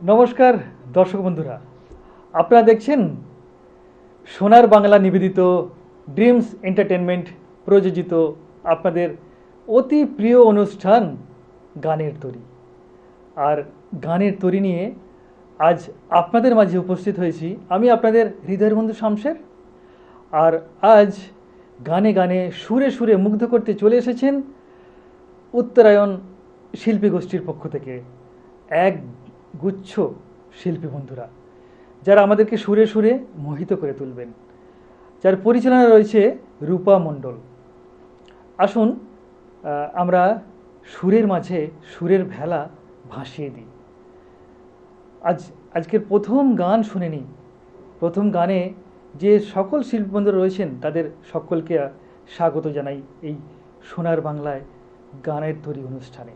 নমস্কার দর্শক বন্ধুরা, আপনারা দেখছেন সোনার বাংলা নিবেদিত ড্রিমস এন্টারটেনমেন্ট প্রযোজিত আপনাদের অতি প্রিয় অনুষ্ঠান গানের তরী। আর গানের তরী নিয়ে আজ আপনাদের মাঝে উপস্থিত হয়েছি আমি আপনাদের হৃদয়ের বন্ধু শামশের। আর আজ গানে গানে সুরে সুরে মুগ্ধ করতে চলে এসেছেন উত্তরায়ণ শিল্পী গোষ্ঠীর পক্ষ থেকে এক গুচ্ছ শিল্পী বন্ধুরা, যারা আমাদেরকে সুরে সুরে মোহিত করে তুলবেন, যার পরিচালনা রয়েছে রূপা মণ্ডল। আসুন আমরা সুরের মাঝে সুরের ভেলা ভাসিয়ে দিই। আজকের প্রথম গান শুনে নিই। প্রথম গানে যে সকল শিল্পী বন্ধুরা রয়েছেন তাদের সকলকে স্বাগত জানাই এই সোনার বাংলায় গানের তরী অনুষ্ঠানে।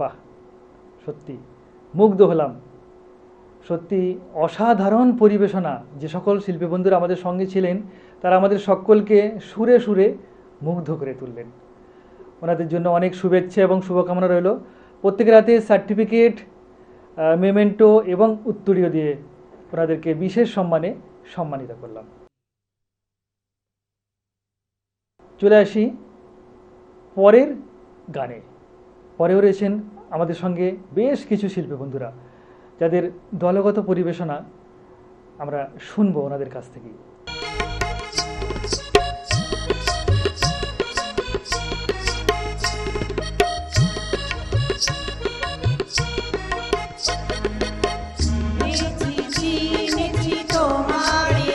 বাহ, সত্যি মুগ্ধ হলাম। সত্যি অসাধারণ পরিবেশনা। যে সকল শিল্পী বন্ধুরা আমাদের সঙ্গে ছিলেন তারা আমাদের সকলকে সুরে সুরে মুগ্ধ করে তুললেন। ওনাদের জন্য অনেক শুভেচ্ছা এবং শুভকামনা রইল। প্রত্যেকের হাতে সার্টিফিকেট, মেমেন্টো এবং উত্তরীয় দিয়ে ওনাদেরকে বিশেষ সম্মানে সম্মানিত করলাম। চলে আসি পরের গানে। পরেও রয়েছেন আমাদের সঙ্গে বেশ কিছু শিল্পী বন্ধুরা, যাদের দলগত পরিবেশনা আমরা শুনবো ওনাদের কাছ থেকেই। তোমারে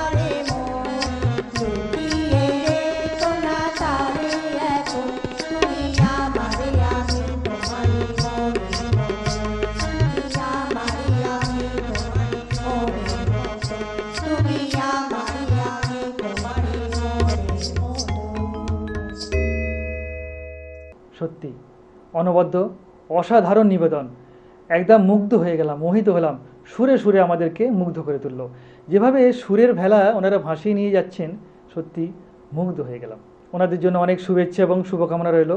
করে মন লুকিয়ে রেখো না তারে এখন তুমি আমারে আমি তোমারে মনের মতো তুমি আমারে আমি তোমারে মনের মতো তুমি আমারে আমি তোমারে মনের মতো। সত্যি অনবদ্য অসাধারণ নিবেদন, একদম মুগ্ধ হয়ে গেলাম, মোহিত হলাম। সুরে সুরে আমাদেরকে মুগ্ধ করে তুললো, যেভাবে সুরের ভেলা ওনারা ভাসিয়ে নিয়ে যাচ্ছেন, সত্যি মুগ্ধ হয়ে গেলাম। ওনাদের জন্য অনেক শুভেচ্ছা এবং শুভকামনা রইল,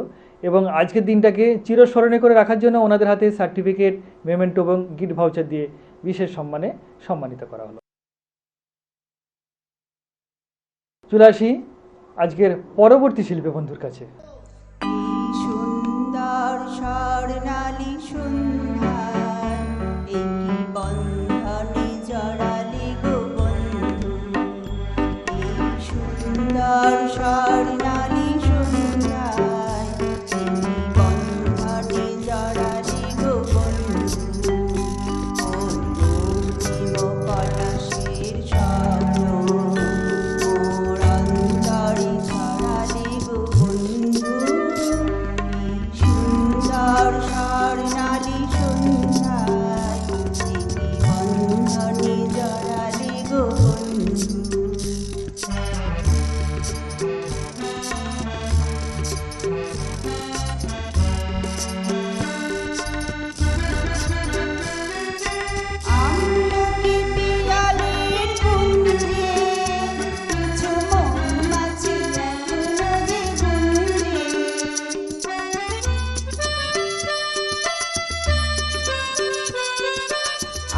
এবং আজকের দিনটাকে চিরস্মরণে করে রাখার জন্য ওনাদের হাতে সার্টিফিকেট, মেমেন্টো এবং গিফট ভাউচার দিয়ে বিশেষ সম্মানে সম্মানিত করা হলো। চলে আসি আজকের পরবর্তী শিল্পী বন্ধুর কাছে। সুন্দর স্বর্ণালী সন্ধ্যায় একই বন্ধনে জড়ালি গো বন্ধু এই সুন্দর স্বর্ণালী সন্ধ্যায় একই বন্ধনে জড়ালি গো বন্ধু কোন রক্তিম পলাশের স্বপ্ন মোর অন্তরে ছড়ালি গো বন্ধু সুন্দর স্বর্ণালী সন্ধ্যায় একই বন্ধনে জড়ালি গো বন্ধু। আমলকি পিয়ালির কুঞ্জে কিছু মৌমাছি এখনো যে গুঞ্জে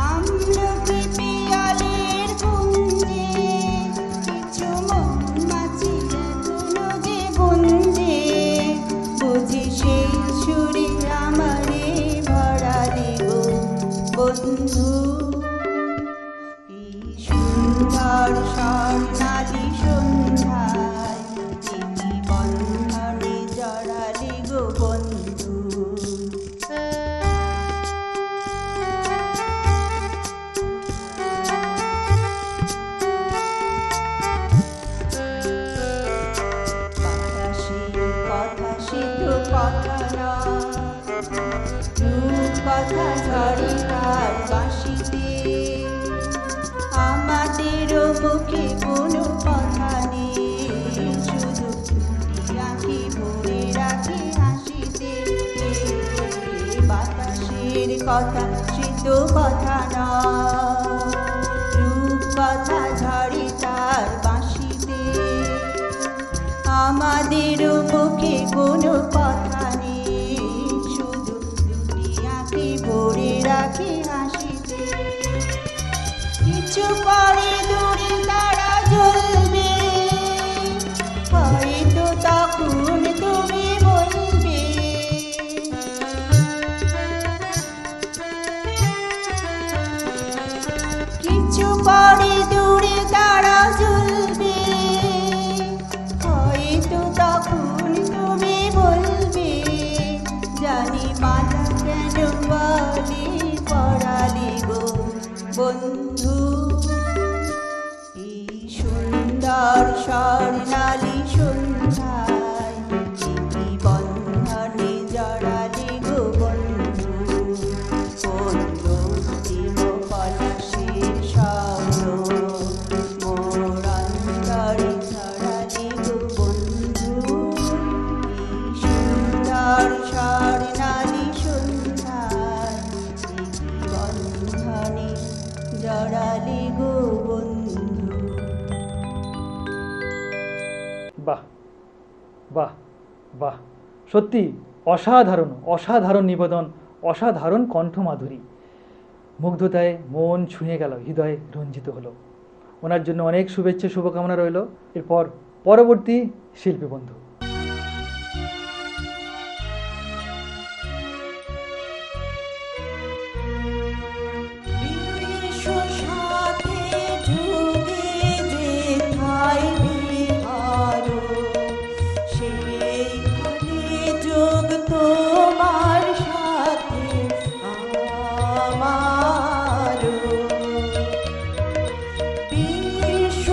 আমলকি পিয়ালির কুঞ্জে কিছু মৌমাছি এখনো যে গুঞ্জে বুঝি সেই সুরে আমারে ভরালি গো বন্ধু এই সুন্দর স্বর্ণালী সন্ধ্যায় একই বন্ধনে জড়ালি গো বন্ধু। বাতাসের কথা সে তো কথা না রূপ কথা ঝরে তার বাঁশিতে আমাদেরও মুখে কোনো কথা নেই শুধু দুটি আঁখি ভরে রাখি হাসিতে বাতাসের কথা সে তো কথা না রূপ কথা ঝরে তার বাঁশিতে আমাদেরও মুখে কোনো কথা নেই শুধু দুটি আঁখি ভরে রাখি হাসিতে কিছু পরে দূরে তারা জ্বলবে হয়তো তখন তুমি বলবে কিছু পরে দূরে তারা জ্বলবে হয়তো তখন তুমি বলবে জানি মালা কেন বলে পড়ালি গো বন্ধু এই সুন্দর স্বর্ণালী সন্ধ্যায় একই বন্ধনে জড়ালি গো বন্ধু কোন রক্তিম পলাশের স্বপ্ন মোর অন্তরে ছড়ালি গো বন্ধু এই সুন্দর স্বর্ণালী সন্ধ্যায় একই বন্ধনে জড়ালি গো বন্ধু। বাহ বাহ বাহ, সত্যি অসাধারণ অসাধারণ নিবেদন, অসাধারণ কণ্ঠমাধুরী, মুগ্ধতায় মন ছুঁয়ে গেল, হৃদয় রঞ্জিত হলো। ওনার জন্য অনেক শুভেচ্ছা শুভকামনা রইল। এরপর পরবর্তী শিল্পী বন্ধু। বিশ্ব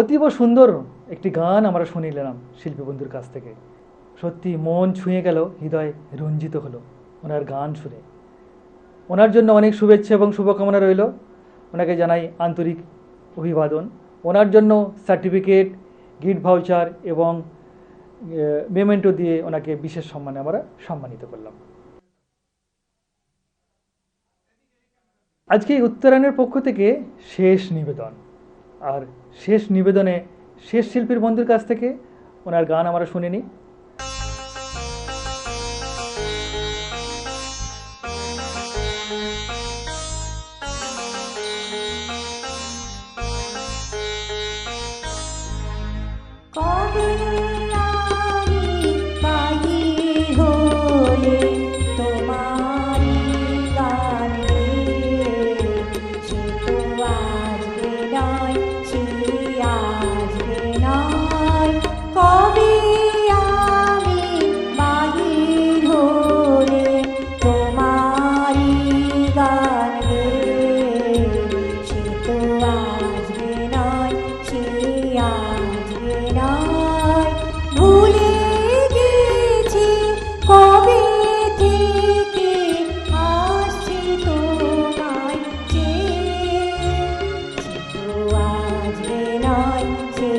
অতীব সুন্দর একটি গান আমরা শুনিলাম শিল্পী বন্ধুর কাছ থেকে। সত্যি মন ছুঁয়ে গেল, হৃদয় রঞ্জিত হলো ওনার গান শুনে। ওনার জন্য অনেক শুভেচ্ছা এবং শুভকামনা রইল। ওনাকে জানাই আন্তরিক অভিবাদন। ওনার জন্য সার্টিফিকেট, গিফট ভাউচার এবং মেমেন্টো দিয়ে ওনাকে বিশেষ সম্মানে আমরা সম্মানিত করলাম। আজকে এই উত্তরায়ণের পক্ষ থেকে শেষ নিবেদন, আর শেষ নিবেদনে শেষ শিল্পীর বন্ধুর কাছ থেকে ওনার গান আমরা শুনে নিই। কবে আমি বাহির হলে তোমারি গান রে, সে তো আজকে নয়, সে আজকে নয়। কবে আমি বাহির হলে তোমারি গান রে, সে তো আজকে নয়, সে আজকে নয়। ভুলে গেছি কবে থেকে আসছি তোমায় চেয়ে, সে তো আজকে নয়, সে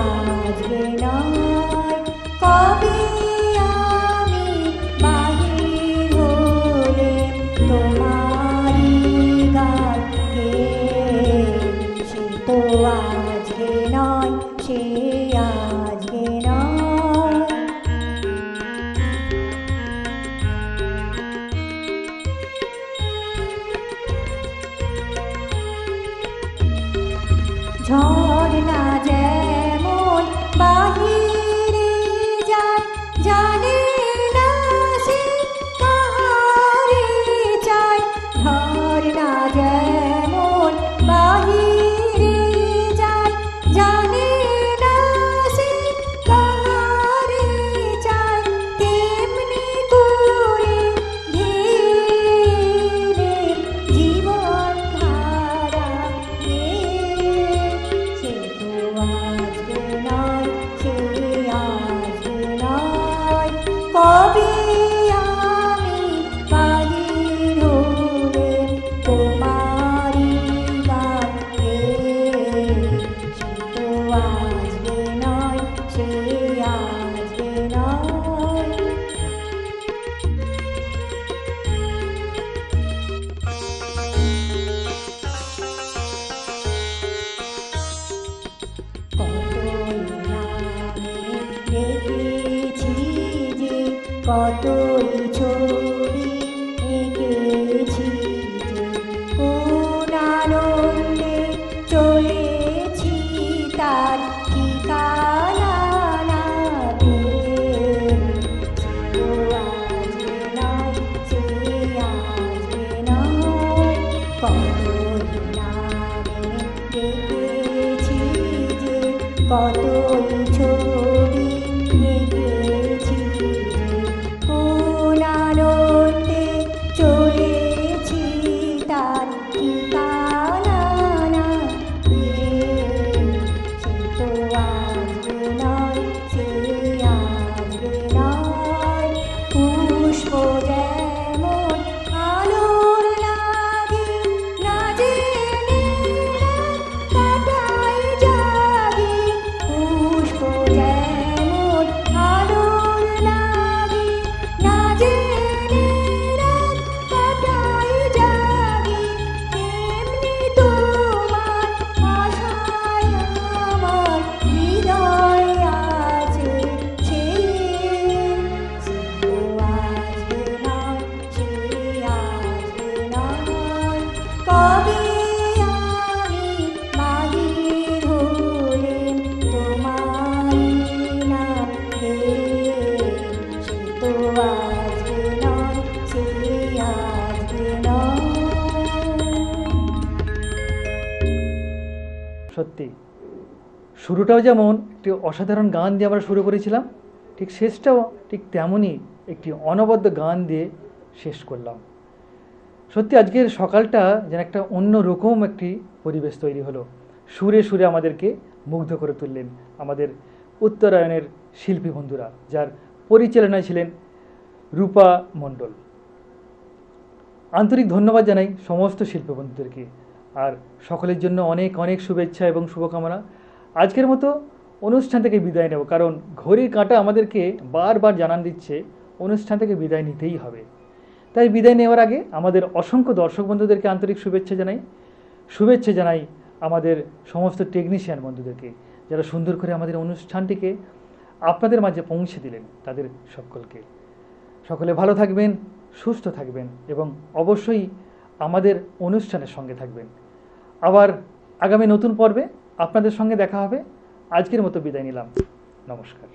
আজকে নয়। কবে আমি বাহির হলে তোমারি গান গেয়ে, সে তো আজকে নয়, সে আজকে নয়। ঝর্ণা যেমন বাহিরে যায়, জানে না সে কাহারে চায়। ঝর্ণা যেমন বাহিরে যায়, জানে না সে কাহারে চায়। তেমনি করে ধীরে জীবন ধারা সে তো আজকে নয়, সে আজকে নয়। কবে আমি বাহির হলে তোমারি গান গেয়ে, সে তো আজকে নয়, সে আজকে নয়। কতই ছবি এঁকেছি যে, কোন আনন্দে চলেছি তার ঠিকানা না পেয়ে। সে তো আজকে নয়, সে আজকে নয়। কতই নামে দেখেছি যে, কতই ছবি এঁকেছি যে, কোন আনন্দে চলেছি তার ঠিকানা না পেয়ে। সে তো আজকে নয়, সে আজকে নয়। পুষ্প যেমন আলোর লাগে, না জেনে কাটাই জাগে। পুষ্প যেমন আলোর লাগে, না জেনে কাটাই জাগে। তেমনি তোমার আশায় আমার হৃদয় আছে ছেয়ে। সে তো আজকে নয়, সে আজকে নয়। কবে আমি বাহির হলে তোমারি নাম গেয়ে, সে তো আজকে নয়, সে আজকে নয়। সত্যি শুরুটাও যেমন একটি অসাধারণ গান দিয়ে আমরা শুরু করেছিলাম, ঠিক শেষটাও ঠিক তেমনই একটি অনবদ্য গান দিয়ে শেষ করলাম। সত্যি আজকের সকালটা যেন একটা অন্য রকম একটি পরিবেশ তৈরি হলো। সুরে সুরে আমাদেরকে মুগ্ধ করে তুললেন আমাদের উত্তরায়ণের শিল্পী বন্ধুরা, যার পরিচালনায় ছিলেন রূপা মণ্ডল। আন্তরিক ধন্যবাদ জানাই সমস্ত শিল্পী বন্ধুদেরকে, আর সকলের জন্য অনেক অনেক শুভেচ্ছা এবং শুভকামনা। আজকের মতো অনুষ্ঠান থেকে বিদায় নেব, কারণ ঘড়ির কাঁটা আমাদেরকে বারবার জানান দিচ্ছে অনুষ্ঠান থেকে বিদায় নিতেই হবে। তাই বিদায় নেওয়ার আগে আমাদের অসংখ্য দর্শক বন্ধুদেরকে আন্তরিক শুভেচ্ছা জানাই আমাদের সমস্ত টেকনিশিয়ান বন্ধুদেরকে, যারা সুন্দর করে আমাদের অনুষ্ঠানটিকে আপনাদের মাঝে পৌঁছে দিলেন। তাদের সকলে ভালো থাকবেন, সুস্থ থাকবেন এবং অবশ্যই আমাদের অনুষ্ঠানের সঙ্গে থাকবেন। আবার আগামী নতুন পর্বে আপনাদের সঙ্গে দেখা হবে। আজকের মতো বিদায় নিলাম। নমস্কার।